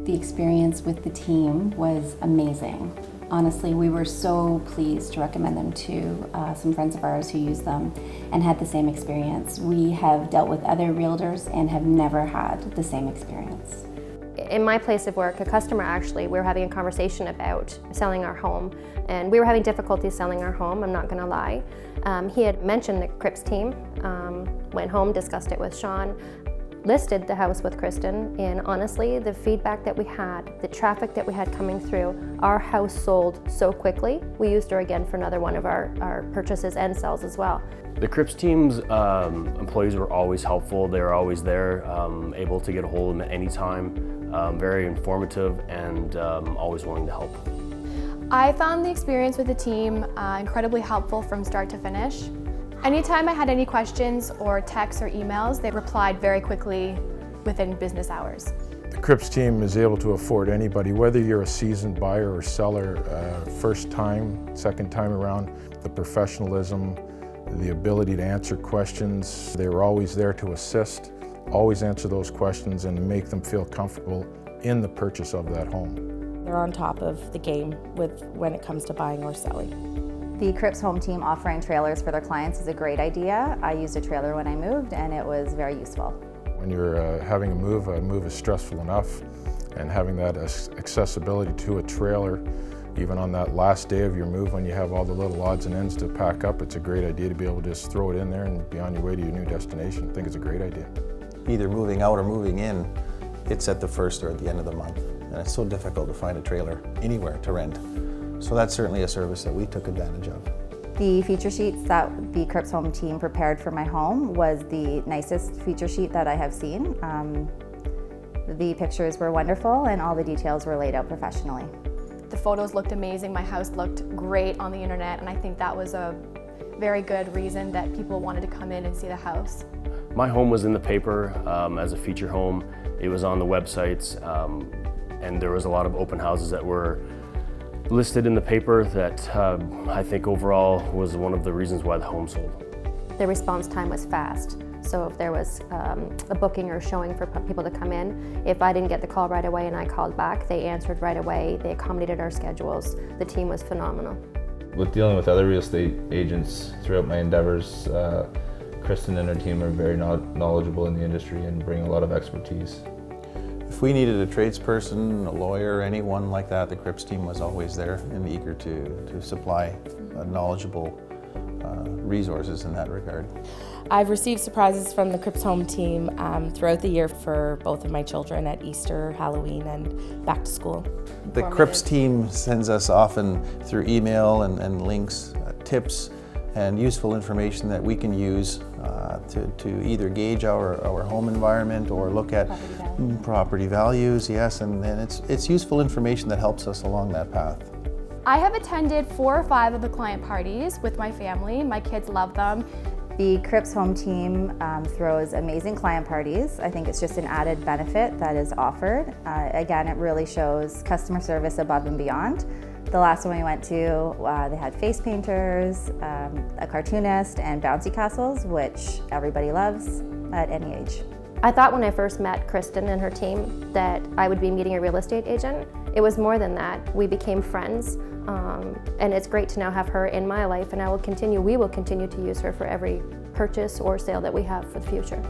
The experience with the team was amazing. Honestly, we were so pleased to recommend them to some friends of ours who use them and had the same experience. We have dealt with other realtors and have never had the same experience. In my place of work, a customer we were having a conversation about selling our home, and we were having difficulty selling our home, I'm not gonna lie. He had mentioned the Cripps team, went home, discussed it with Sean, listed the house with Kristen, and honestly, the feedback that we had, the traffic that we had coming through, our house sold so quickly. We used her again for another one of our purchases and sales as well. The Cripps team's employees were always helpful. They were always there, able to get a hold of them at any time, very informative and always willing to help. I found the experience with the team incredibly helpful from start to finish. Anytime I had any questions or texts or emails, they replied very quickly within business hours. The Cripps team is able to afford anybody, whether you're a seasoned buyer or seller, first time, second time around, the professionalism, the ability to answer questions. They were always there to assist, always answer those questions and make them feel comfortable in the purchase of that home. They're on top of the game when it comes to buying or selling. The Cripps home team offering trailers for their clients is a great idea. I used a trailer when I moved and it was very useful. When you're having a move is stressful enough, and having that accessibility to a trailer, even on that last day of your move when you have all the little odds and ends to pack up, it's a great idea to be able to just throw it in there and be on your way to your new destination. I think it's a great idea. Either moving out or moving in, it's at the first or at the end of the month. And it's so difficult to find a trailer anywhere to rent. So that's certainly a service that we took advantage of. The feature sheets that the Cripps home team prepared for my home was the nicest feature sheet that I have seen. The pictures were wonderful and all the details were laid out professionally. The photos looked amazing, my house looked great on the internet, and I think that was a very good reason that people wanted to come in and see the house. My home was in the paper as a feature home. It was on the websites, and there was a lot of open houses that were listed in the paper that I think overall was one of the reasons why the home sold. The response time was fast. So if there was a booking or showing for people to come in, if I didn't get the call right away and I called back, they answered right away. They accommodated our schedules. The team was phenomenal. With dealing with other real estate agents throughout my endeavors, Kristen and her team are very knowledgeable in the industry and bring a lot of expertise. If we needed a tradesperson, a lawyer, anyone like that, the Cripps team was always there and eager to supply knowledgeable resources in that regard. I've received surprises from the Cripps home team throughout the year for both of my children at Easter, Halloween, and back to school. The Cripps team sends us often through email and links, tips, and useful information that we can use to either gauge our home environment or look at property values, yes, and it's useful information that helps us along that path. I have attended 4 or 5 of the client parties with my family. My kids love them. The Cripps home team throws amazing client parties. I think it's just an added benefit that is offered. Again, it really shows customer service above and beyond. The last one we went to, they had face painters, a cartoonist, and bouncy castles, which everybody loves at any age. I thought when I first met Kristen and her team that I would be meeting a real estate agent. It was more than that. We became friends, and it's great to now have her in my life, and we will continue to use her for every purchase or sale that we have for the future.